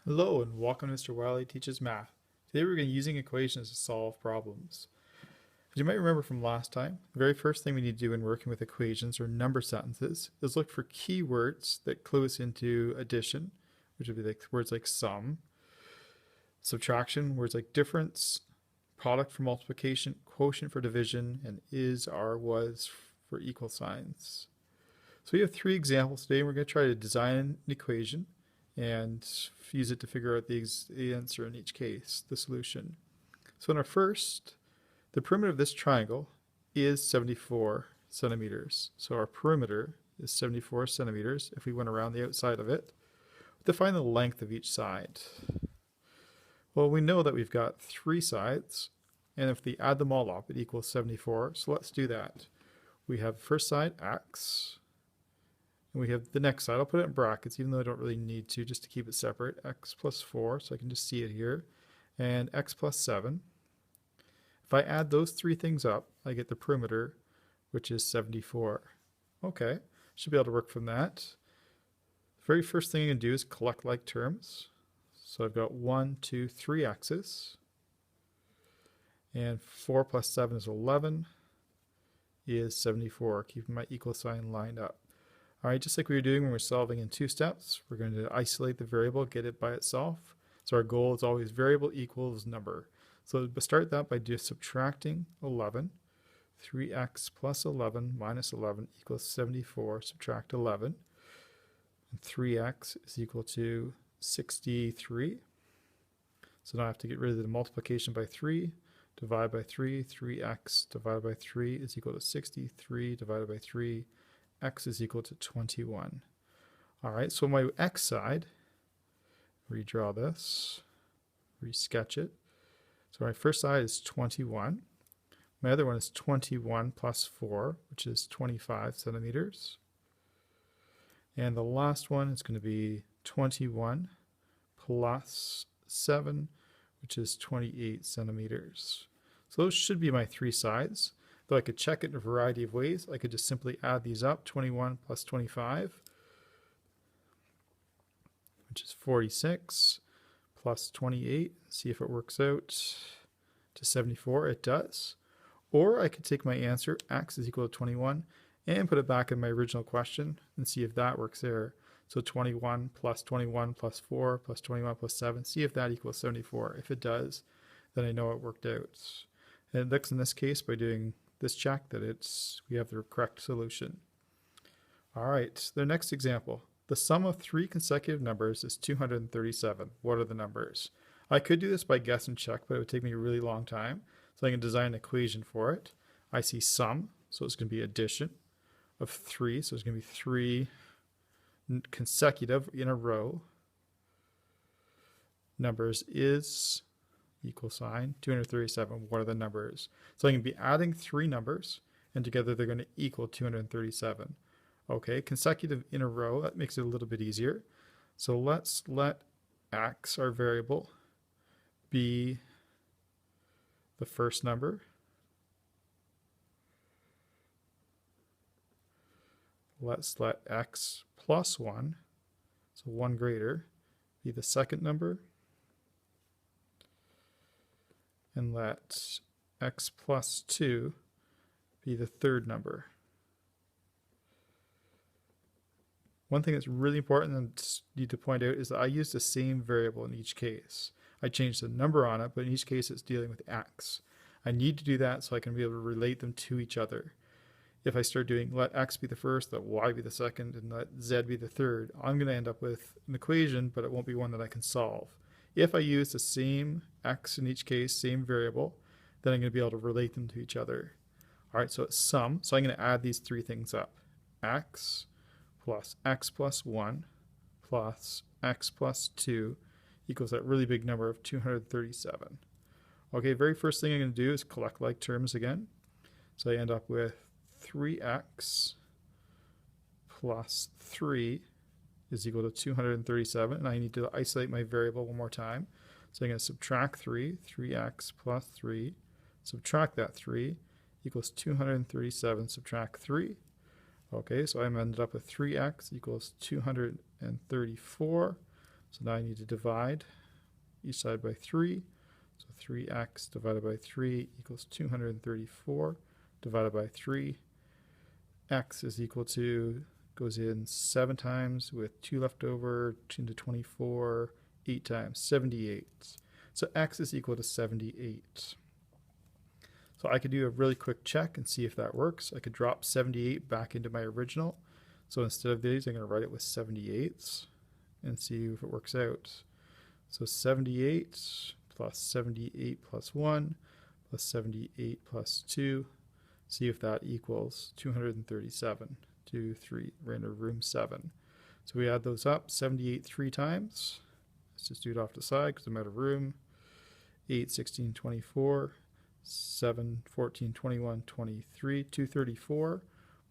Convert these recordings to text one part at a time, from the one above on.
Hello and welcome to Mr. Wiley Teaches Math. Today we're going to be using equations to solve problems. As you might remember from last time, the very first thing we need to do when working with equations or number sentences is look for keywords that clue us into addition, which would be like words like sum, subtraction, words like difference, product for multiplication, quotient for division, and is, are, was for equal signs. So we have three examples today, and we're going to try to design an equation and use it to figure out the answer in each case, the solution. So in our first, the perimeter of this triangle is 74 centimeters. So our perimeter is 74 centimeters. If we went around the outside of it, define the length of each side. Well, we know that we've got three sides, and if we add them all up, it equals 74. So let's do that. We have first side, x, and we have the next side. I'll put it in brackets, even though I don't really need to, just to keep it separate. X plus 4, so I can just see it here. And x plus 7. If I add those three things up, I get the perimeter, which is 74. Okay, should be able to work from that. The very first thing I can do is collect like terms. So I've got 1, 2, 3 x's. And 4 plus 7 is 11, is 74, keeping my equal sign lined up. All right, just like we were doing when we're solving in two steps, we're going to isolate the variable, get it by itself. So our goal is always variable equals number. So we'll start that by just subtracting 11. 3x plus 11 minus 11 equals 74. Subtract 11. And 3x is equal to 63. So now I have to get rid of the multiplication by 3. Divide by 3. 3x divided by 3 is equal to 63 divided by 3. X is equal to 21. All right, so my x side, redraw this, resketch it. So my first side is 21. My other one is 21 plus 4, which is 25 centimeters. And the last one is going to be 21 plus 7, which is 28 centimeters. So those should be my three sides. Though I could check it in a variety of ways. I could just simply add these up, 21 plus 25, which is 46, plus 28, see if it works out to 74. It does. Or I could take my answer, x is equal to 21, and put it back in my original question and see if that works there. So 21 plus 4 plus 21 plus 7, see if that equals 74. If it does, then I know it worked out. And it looks in this case by doing this check that we have the correct solution. All right, the next example. The sum of three consecutive numbers is 237. What are the numbers? I could do this by guess and check, but it would take me a really long time. So I can design an equation for it. I see sum, so it's going to be addition of 3. So it's going to be 3 consecutive in a row. Numbers is equal sign 237. What are the numbers? So I can be adding three numbers, and together they're going to equal 237. Okay, consecutive in a row, that makes it a little bit easier. So let's let x, our variable, be the first number. Let's let x plus 1, so 1 greater, be the second number. And let x plus 2 be the third number. One thing that's really important and need to point out is that I use the same variable in each case. I changed the number on it, but in each case it's dealing with x. I need to do that so I can be able to relate them to each other. If I start doing let x be the first, let y be the second, and let z be the third, I'm going to end up with an equation, but it won't be one that I can solve. If I use the same x in each case, same variable, then I'm going to be able to relate them to each other. All right, so it's sum. So I'm going to add these three things up. X plus 1 plus x plus 2 equals that really big number of 237. Okay, very first thing I'm going to do is collect like terms again. So I end up with 3x plus 3 is equal to 237, and I need to isolate my variable one more time. So I'm going to subtract 3, 3x plus 3, subtract that 3, equals 237, subtract 3. Okay, so I ended up with 3x equals 234. So now I need to divide each side by 3. So 3x divided by 3 equals 234 divided by 3. X is equal to, goes in 7 times with 2 left over, 2 into 24, 8 times, 78. So x is equal to 78. So I could do a really quick check and see if that works. I could drop 78 back into my original. So instead of these, I'm going to write it with 78s and see if it works out. So 78 plus 78 plus 1 plus 78 plus 2. See if that equals 237. 2, 3, we're in room 7. So we add those up, 78 3 times. Let's just do it off the side because I'm out of room. 8, 16, 24, 7, 14, 21, 23, 234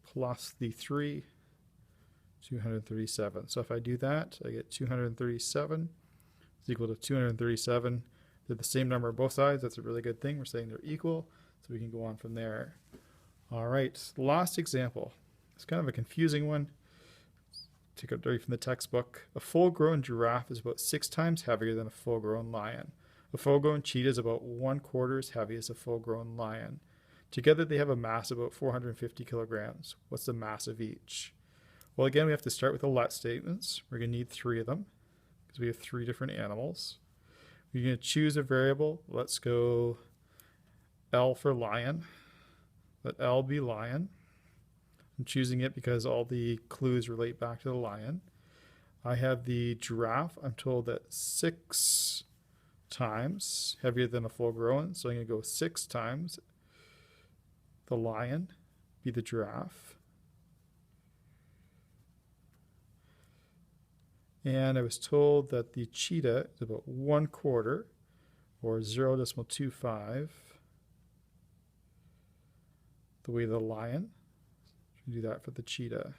plus the 3, 237. So if I do that, I get 237 is equal to 237. They're the same number on both sides. That's a really good thing. We're saying they're equal, so we can go on from there. All right, last example. It's kind of a confusing one. Take it right from the textbook. A full-grown giraffe is about 6 times heavier than a full-grown lion. A full-grown cheetah is about 1/4 as heavy as a full-grown lion. Together they have a mass of about 450 kilograms. What's the mass of each? Well, again, we have to start with the let statements. We're going to need 3 of them because we have 3 different animals. We're going to choose a variable. Let's go L for lion. Let L be lion. I'm choosing it because all the clues relate back to the lion. I have the giraffe. I'm told that 6 times heavier than a full-grown, so I'm going to go 6 times the lion be the giraffe. And I was told that the cheetah is about 1/4 or 0.25 the weight of the lion. So do that for the cheetah.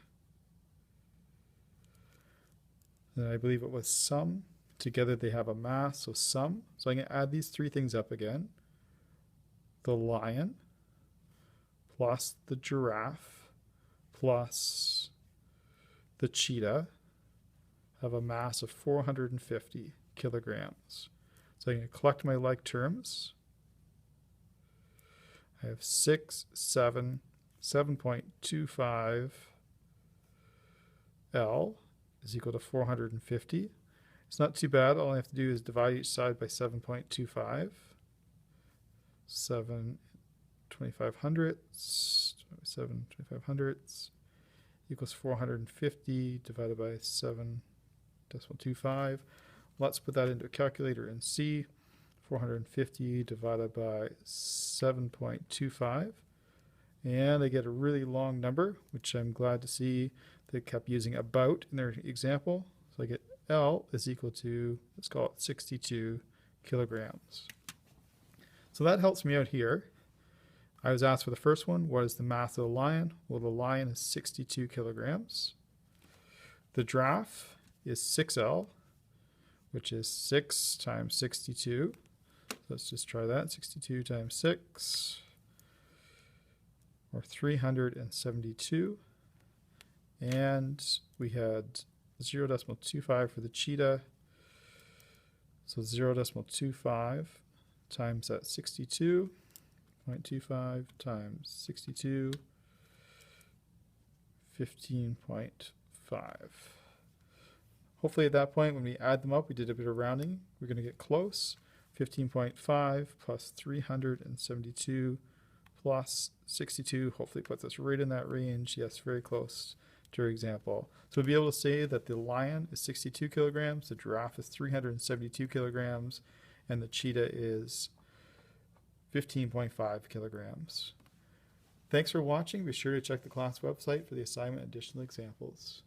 And I believe it was sum. Together they have a mass, so sum. So I'm going to add these 3 things up again. The lion plus the giraffe plus the cheetah have a mass of 450 kilograms. So I'm going to collect my like terms. I have 6, 7, 7.25 L is equal to 450. It's not too bad. All I have to do is divide each side by 7.25. 7 25 hundredths, 7 25 hundredths equals 450 divided by 7.25. Let's put that into a calculator and see. 450 divided by 7.25. And I get a really long number, which I'm glad to see they kept using about in their example. So I get L is equal to, let's call it 62 kilograms. So that helps me out here. I was asked for the first one, what is the mass of the lion? Well, the lion is 62 kilograms. The giraffe is 6L, which is 6 times 62. Let's just try that. 62 times 6, or 372. And we had 0.25 for the cheetah. So 0.25 times that 62. 0.25 times 62, 15.5. Hopefully at that point when we add them up, we did a bit of rounding, we're going to get close. 15.5 plus 372 plus 62 hopefully puts us right in that range. Yes, very close to our example. So we'll be able to say that the lion is 62 kilograms, the giraffe is 372 kilograms, and the cheetah is 15.5 kilograms. Thanks for watching. Be sure to check the class website for the assignment and additional examples.